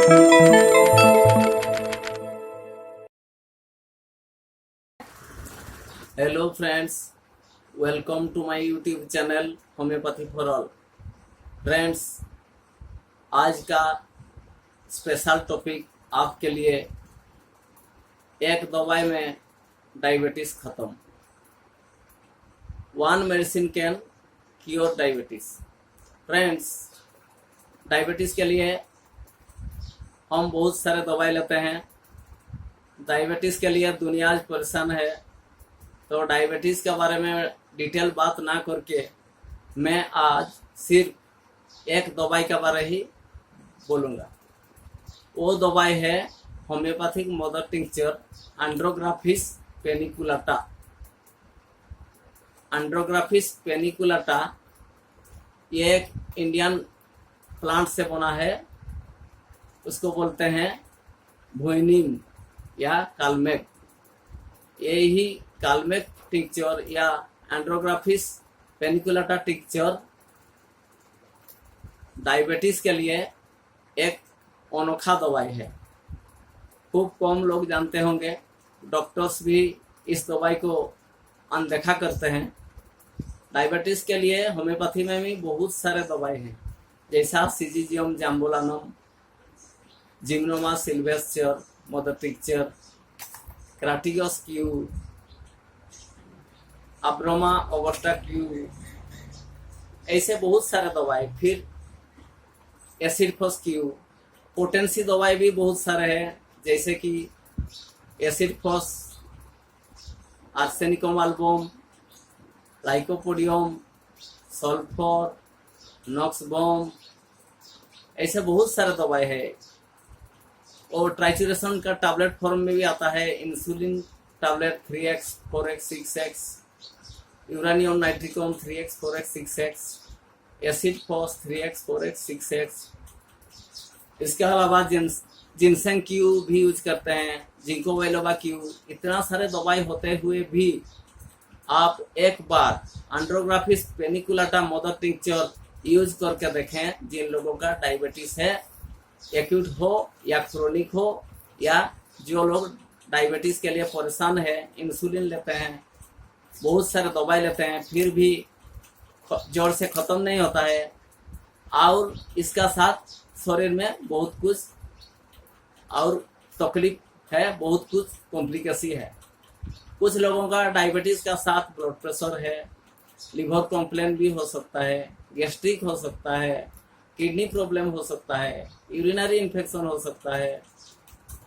Hello friends, welcome to my YouTube channel homeopathy for all. Friends, आज का special topic आपके लिए एक दवाई में डायबिटीज खत्म। One medicine can cure diabetes. Friends, diabetes के लिए हम बहुत सारे दवाई लेते हैं। डायबिटीज के लिए दुनिया आज परेशान है, तो डायबिटीज़ के बारे में डिटेल बात ना करके मैं आज सिर्फ एक दवाई के बारे ही बोलूँगा। वो दवाई है homeopathic mother tincture एंड्रोग्राफिस paniculata. एंड्रोग्राफिस paniculata ये एक इंडियन प्लांट से बना है। उसको बोलते हैं भुइनिम या कालमेक। यही कालमेक टिंक्चर या एंड्रोग्राफिस पेनिकुलाटा टिंक्चर डायबिटीज के लिए एक अनोखा दवाई है। खूब कम लोग जानते होंगे, डॉक्टर्स भी इस दवाई को अनदेखा करते हैं। डायबिटीज के लिए होम्योपैथी में भी बहुत सारे दवाई हैं, जैसा syzygium jambolanum, gymnema sylvestre mother tincture, crataegus Q, abroma augusta Q, ऐसे बहुत सारे दवाई। फिर एसिडफॉस क्यू, पोटेंसी दवाई भी बहुत सारे हैं, जैसे कि एसिडफॉस, आर्सेनिकम एल्बम, लाइकोपोडियम, सल्फर, नॉक्सबम, ऐसे बहुत सारे दवाई है। और ट्राइचुरेशन का टैबलेट फॉर्म में भी आता है। Insulin tablet 3x, 4x, 6x, uranium nitricum 3x, 4x, 6x, acid phos 3x, 4x, 6x। इसके अलावा जिनसेंग क्यू भी यूज करते हैं, जिंको वेलोबा क्यू। इतना सारे दवाई होते हुए भी आप एक बार एंड्रोग्राफिस पेनिकुलाटा मदर टिंक्चर यूज करके देखें। जिन लोगों का डायबिटीज है, एक्यूट हो या क्रोनिक हो, या जो लोग डायबिटीज के लिए परेशान है, इंसुलिन लेते हैं, बहुत सारे दवाई लेते हैं, फिर भी जोर से ख़त्म नहीं होता है, और इसका साथ शरीर में बहुत कुछ और तकलीफ है, बहुत कुछ कॉम्प्लिकेशन है। कुछ लोगों का डायबिटीज़ का साथ ब्लड प्रेशर है, लिवर कंप्लेन भी हो सकता है, गैस्ट्रिक हो सकता है, किडनी प्रॉब्लम हो सकता है, यूरिनरी इन्फेक्शन हो सकता है,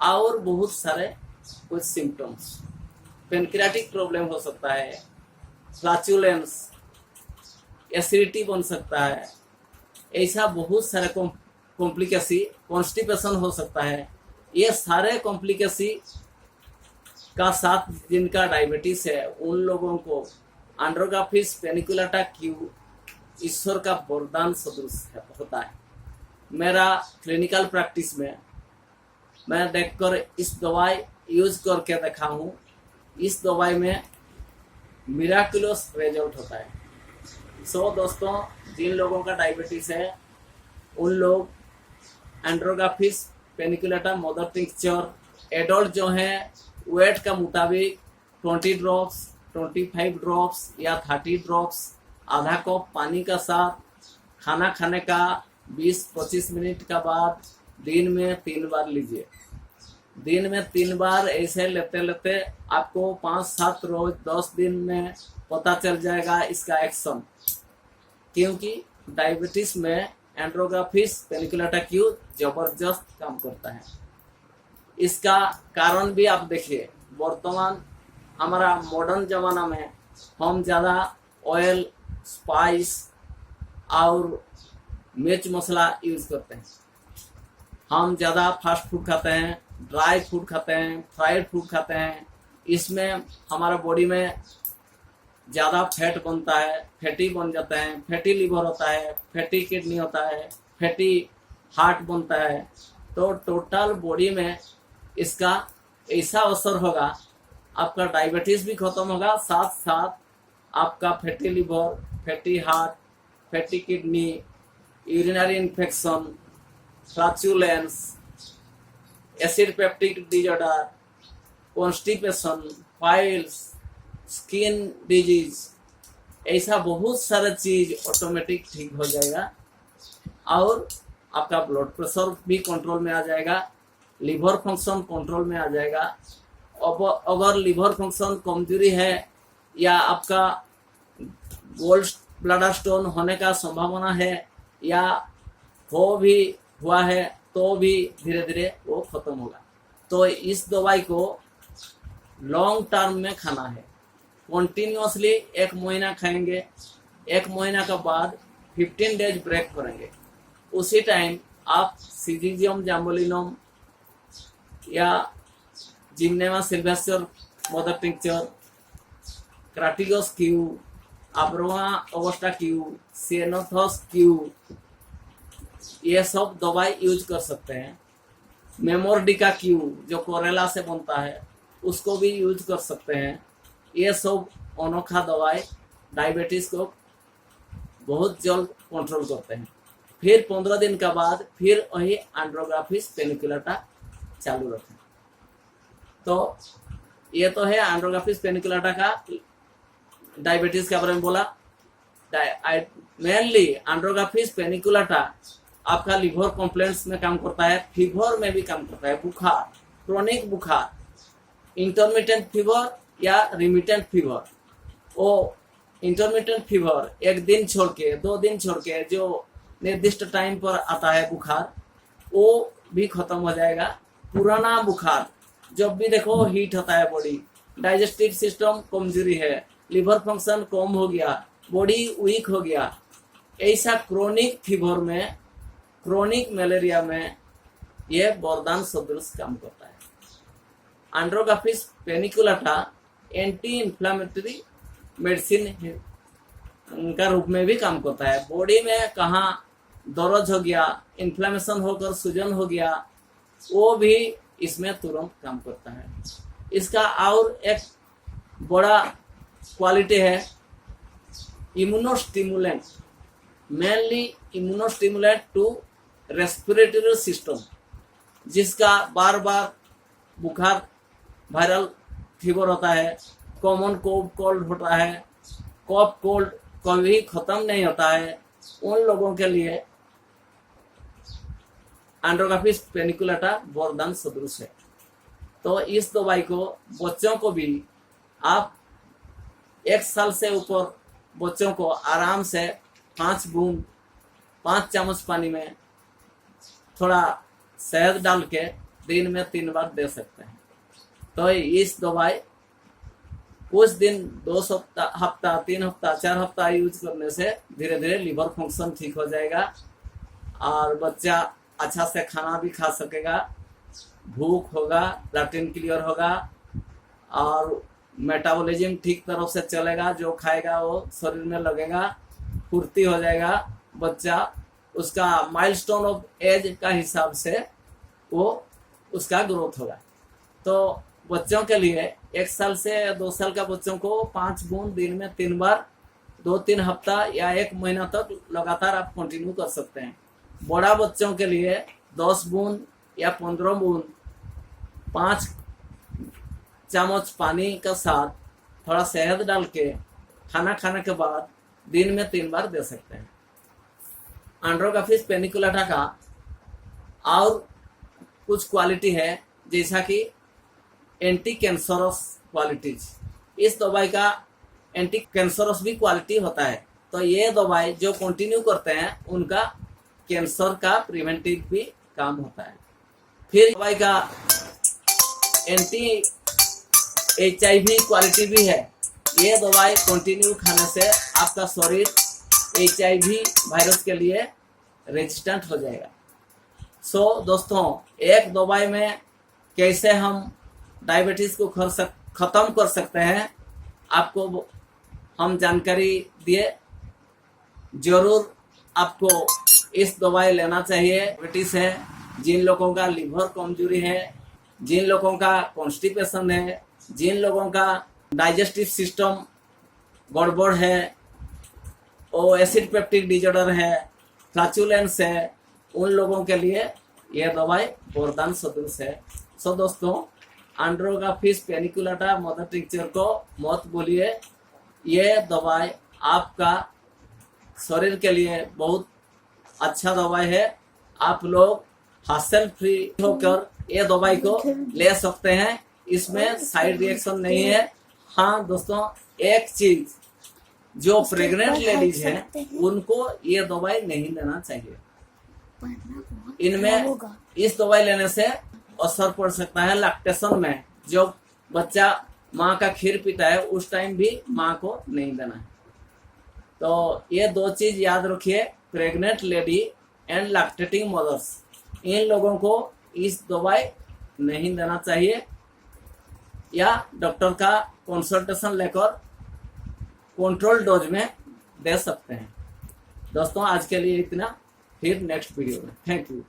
और बहुत सारे कुछ सिम्टम्स, पेनक्रियाटिक प्रॉब्लम हो सकता है, फ्लैचुलेंस, एसिडिटी बन सकता है, ऐसा बहुत सारे कॉम्प्लिकेशन, कॉन्स्टिपेशन हो सकता है। ये सारे कॉम्प्लिकेशन का साथ जिनका डायबिटीज है, उन लोगों को एंड्रोग्राफिस पेनिकुलाटा क्यू ईश्वर का वरदान सदृश होता है। मेरा क्लिनिकल प्रैक्टिस में मैं देखकर इस दवाई यूज करके देखा हूँ। इस दवाई में मिराकुलस रिजल्ट होता है। दोस्तों, जिन लोगों का डायबिटीज है, उन लोग एंड्रोग्राफिस पेनिकुलाटा मदर टिंक्चर एडल्ट जो हैं वेट का मुताबिक 20 ड्रॉप्स, 25 ड्रॉप्स या 30 ड्रॉप्स आधा कप पानी का साथ खाना खाने का 20-25 मिनट का बाद दिन में 3 बार लीजिए। दिन में 3 बार ऐसे लेते लेते आपको 5-7 रोज 10 दिन में पता चल जाएगा इसका एक्शन। क्योंकि डायबिटीज में एंड्रोग्राफिस पेनिकुलाटा क्यू जबरदस्त काम करता है। इसका कारण भी आप देखिए, वर्तमान हमारा मॉडर्न ज़माना में हम ज़्यादा ऑयल, स्पाइस और मिर्च मसाला यूज़ करते हैं। हम ज़्यादा फास्ट फूड खाते हैं, ड्राई फूड खाते हैं, फ्राइड फूड खाते हैं। इसमें हमारा बॉडी में ज़्यादा फैट बनता है, फैटी बन जाता है, फैटी लिवर होता है, फैटी किडनी होता है, फैटी हार्ट बनता है। तो टोटल बॉडी में इसका ऐसा असर होगा, आपका डायबिटीज़ भी खत्म होगा, साथ साथ आपका fatty liver, fatty heart, fatty kidney, urinary infection, flatulence, acid peptic disorder, constipation, piles, skin disease, ऐसा बहुत सारा चीज ऑटोमेटिक ठीक हो जाएगा और आपका ब्लड प्रेशर भी कंट्रोल में आ जाएगा, लिवर फंक्शन कंट्रोल में आ जाएगा। अगर लिवर फंक्शन कमजोरी है या आपका गोल्ड ब्लडर स्टोन होने का संभावना है या हो भी हुआ है तो भी धीरे धीरे वो खत्म होगा। तो इस दवाई को लॉन्ग टर्म में खाना है, कंटिन्यूसली 1 महीना खाएंगे, 1 महीना के बाद 15 डेज ब्रेक करेंगे। उसी टाइम आप सिजिजियम जैम्बोलिनम या gymnema sylvestre mother tincture, crataegus Q, abroma augusta Q, ceanothus Q, ये सब दवाई यूज कर सकते हैं। मेमोरडिका क्यू जो कोरेला से बनता है उसको भी यूज कर सकते हैं। ये सब अनोखा दवाई डायबिटीज को बहुत जल्द कंट्रोल करते हैं। फिर 15 दिन के बाद फिर वही एंड्रोग्राफिस पेनिकुलेटा चालू रखें। तो ये तो है एंड्रोग्राफिस पेनिकुलेटा का डायबिटीज के बारे में बोला। मेनली एंड्रोग्राफिस पेनिकुलेटा आपका लिवर कंप्लेंट्स में काम करता है, फीवर में भी काम करता है, बुखार, क्रोनिक बुखार, इंटरमिटेंट फीवर या रिमिटेंट फीवर। वो इंटरमिटेंट फीवर 1 दिन छोड़ के 2 दिन छोड़ के जो निर्दिष्ट टाइम पर आता है बुखार, वो भी खत्म हो जाएगा। पुराना बुखार जब भी देखो हीट होता है बॉडी, डाइजेस्टिव सिस्टम कमजोरी है, लिवर फंक्शन कम हो गया, बॉडी वीक हो गया, ऐसा क्रोनिक फीवर में, क्रोनिक मलेरिया में ये वरदान सदृश काम करता है। एंड्रोग्राफिस पेनिकुलेटा एंटी इन्फ्लामेटरी मेडिसिन का रूप में भी काम करता है। बॉडी में कहाँ दर्द हो गया, इन्फ्लेमेशन होकर सूजन हो गया, वो भी इसमें तुरंत काम करता है। इसका और एक बड़ा क्वालिटी है immunostimulant, mainly immunostimulant to respiratory system. जिसका बार बार बुखार, वायरल फीवर होता है, कॉमन कोल्ड होता है, कॉफ कोल्ड कभी खत्म नहीं होता है, उन लोगों के लिए एंड्रोग्राफिस पेनिकुलेटा वरदान सदृश है। तो इस दवाई को बच्चों को भी आप 1 साल से ऊपर बच्चों को आराम से 5 बूंद 5 चम्मच पानी में थोड़ा शहद डाल के दिन में 3 बार दे सकते हैं। तो इस दवाई कुछ दिन 2 हफ्ता 3 हफ्ता 4 हफ्ता यूज करने से धीरे धीरे लिवर फंक्शन ठीक हो जाएगा और बच्चा अच्छा से खाना भी खा सकेगा, भूख होगा, लैट्रिन क्लियर होगा और मेटाबॉलिज्म ठीक तरह से चलेगा। जो खाएगा वो शरीर में लगेगा, फुर्ती हो जाएगा बच्चा। उसका माइलस्टोन ऑफ एज का हिसाब से वो उसका ग्रोथ होगा। तो बच्चों के लिए 1 साल से 2 साल का बच्चों को 5 बूंद दिन में 3 बार 2-3 हफ्ता या 1 महीना तक लगातार आप कंटिन्यू कर सकते हैं। बड़ा बच्चों के लिए 10 बूंद या 15 बूंद 5 चम्मच पानी के साथ थोड़ा शहद डाल के खाना खाने के बाद दिन में 3 बार दे सकते हैं। एंड्रोग्राफिस पेनिकुलेटा का और कुछ क्वालिटी है जैसा कि एंटी कैंसरस क्वालिटीज। इस दवाई का एंटी कैंसरस भी क्वालिटी होता है। तो ये दवाई जो कंटिन्यू करते हैं उनका कैंसर का प्रिवेंटिव भी काम होता है। फिर दवाई का एंटी HIV क्वालिटी भी है। ये दवाई कंटिन्यू खाने से आपका शरीर HIV वायरस के लिए रेजिस्टेंट हो जाएगा। सो दोस्तों, एक दवाई में कैसे हम डायबिटीज को खत्म कर सकते हैं आपको हम जानकारी दिए। जरूर आपको इस दवाई लेना चाहिए। डायबिटीज है, जिन लोगों का लिवर कमजोरी है, जिन लोगों का कॉन्स्टिपेशन है, जिन लोगों का डाइजेस्टिव सिस्टम गड़बड़ है, वो एसिड पेप्टिक डिजॉर्डर है, फ्लैचुलेंस है, उन लोगों के लिए यह दवाई वरदान सदृश है। सो दोस्तों, एंड्रोगाफिस पेनिकुलाटा मदर टिंचर को मत भूलिए। ये दवाई आपका शरीर के लिए बहुत अच्छा दवाई है। आप लोग हास्यल फ्री होकर ये दवाई को ले सकते हैं। इसमें साइड रिएक्शन नहीं है। हाँ दोस्तों, एक चीज, जो प्रेग्नेंट लेडीज हैं उनको ये दवाई नहीं लेना चाहिए। इनमें इस दवाई लेने से असर पड़ सकता है लैक्टेशन में। जो बच्चा माँ का खीर पीता है उस टाइम भी माँ को नहीं देना है। तो ये दो चीज याद रखिए, pregnant lady and lactating mothers, इन लोगों को इस दवाई नहीं देना चाहिए, या डॉक्टर का कंसल्टेशन लेकर कंट्रोल डोज में दे सकते हैं। दोस्तों, आज के लिए इतना, फिर नेक्स्ट वीडियो में। Thank you.